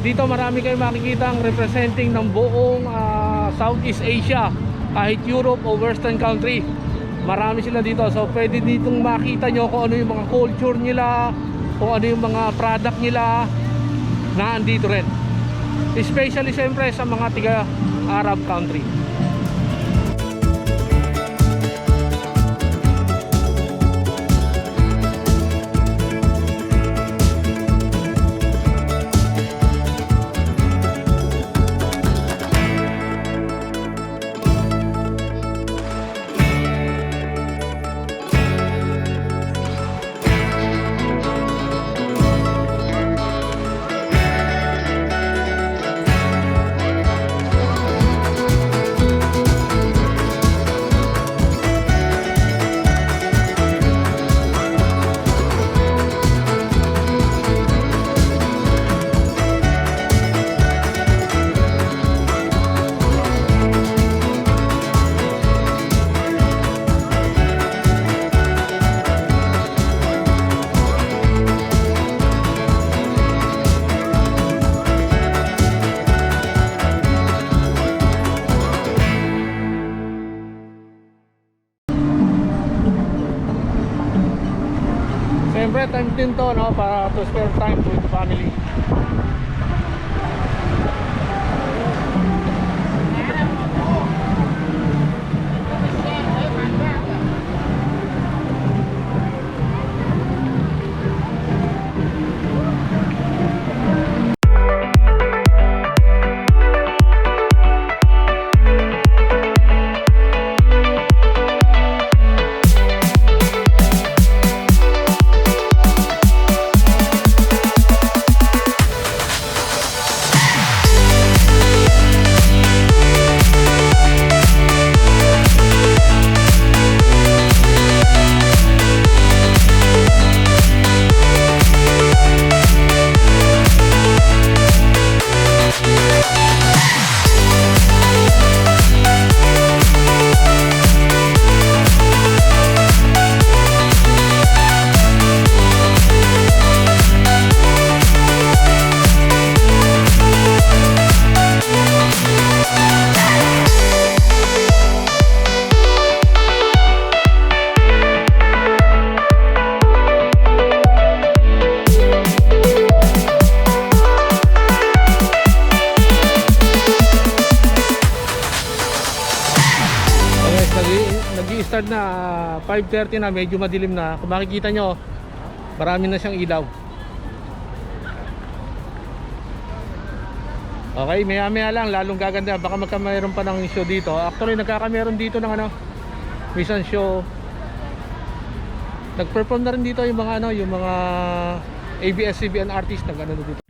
dito marami kayong makikita ang representing ng buong Southeast Asia, kahit Europe o Western country. Marami sila dito. So pwede ditong makita nyo kung ano yung mga culture nila, kung ano yung mga product nila na andito rin. Especially siyempre sa mga tiga Arab country. Siyempre time din to, no, para to spend time with the family. Nag-i-start na 5:30 na, medyo madilim na. Kung makikita nyo, marami na siyang ilaw. Okay, maya lang, lalong gaganda. Baka magkameron pa ng show dito. Actually, nagkakameron dito ng mission show. Nag-perform na rin dito yung mga yung mga ABS-CBN artist na gano'n dito.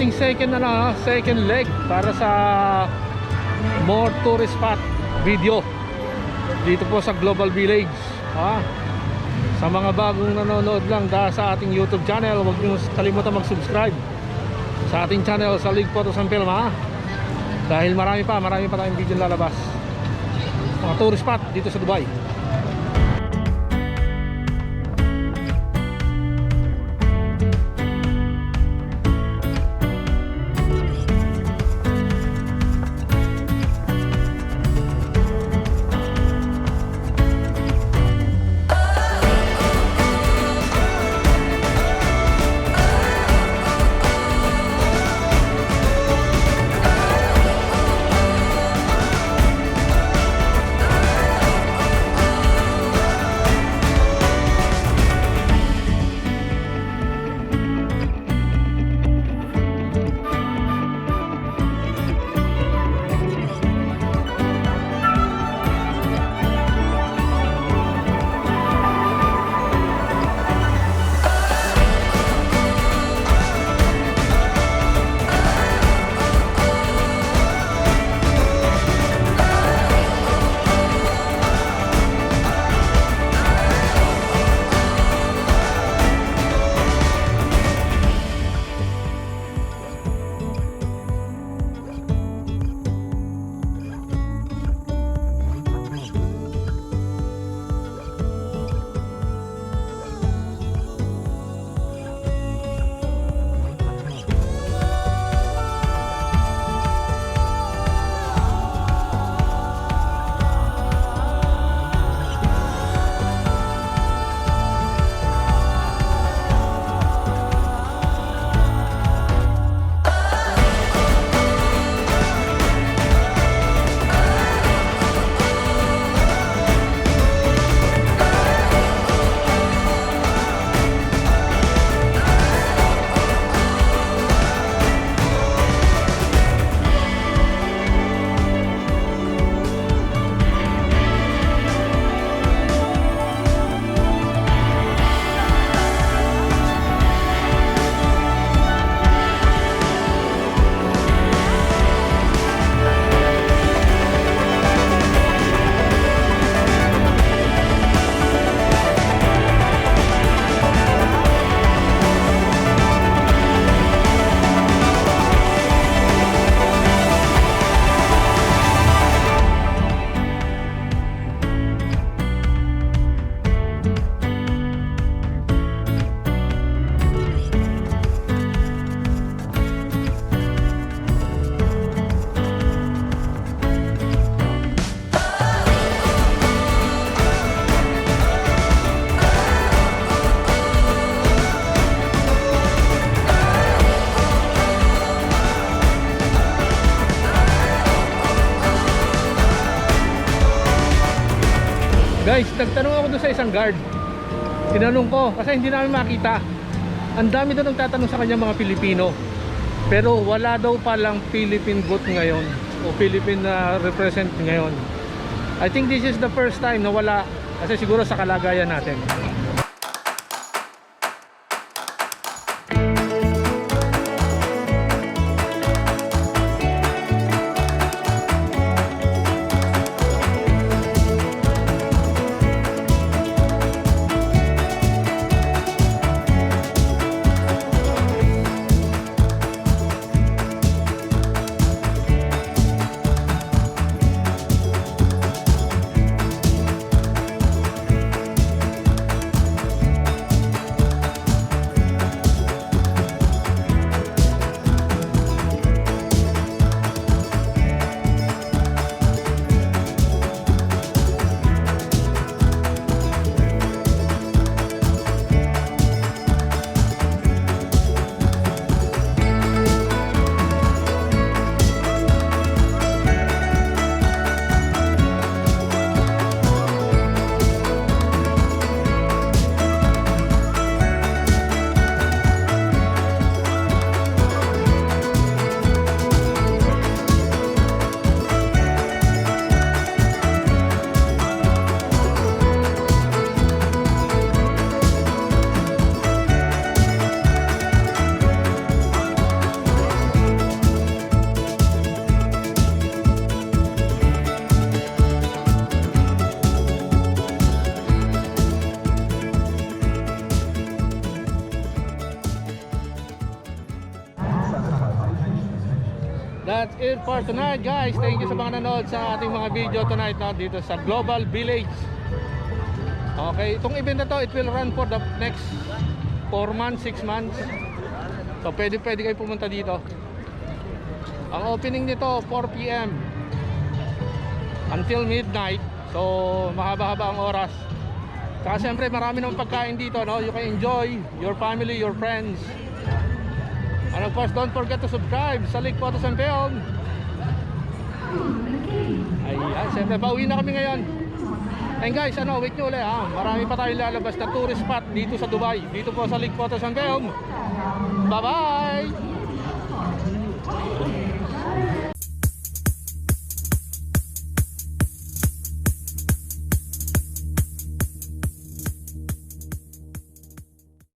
ating second leg para sa more tourist spot video dito po sa Global Village. Sa mga bagong nanonood lang sa ating YouTube channel, huwag niyo kalimutan mag-subscribe sa ating channel sa League Photos and Film, dahil marami pa tayong video lalabas, mga tourist spot dito sa Dubai. Guys, nagtanong ako doon sa isang guard. Tinanong ko kasi hindi namin makita. Ang dami doon nagtatanong sa kanya mga Pilipino. Pero wala daw palang Philippine booth ngayon o Philippine represent ngayon. I think this is the first time na wala, kasi siguro sa kalagayan natin. it for tonight, guys. Thank you sa mga nanood sa ating mga video tonight, no? Dito sa Global Village. Okay, itong event na to, it will run for the next 4 months, 6 months. So pwede kayo pumunta dito. Ang opening nito 4 PM until midnight. So mahaba-haba ang oras. Saka siyempre marami ng pagkain dito, no? You can enjoy your family, your friends. And of course, don't forget to subscribe sa Lake Photos and Film. Ayan, siyempre pauwi na kami ngayon. And guys, wait nyo ulit ha. Marami pa tayong lalabas na tourist spot dito sa Dubai. Dito po sa Lake Photos and Film. Bye bye!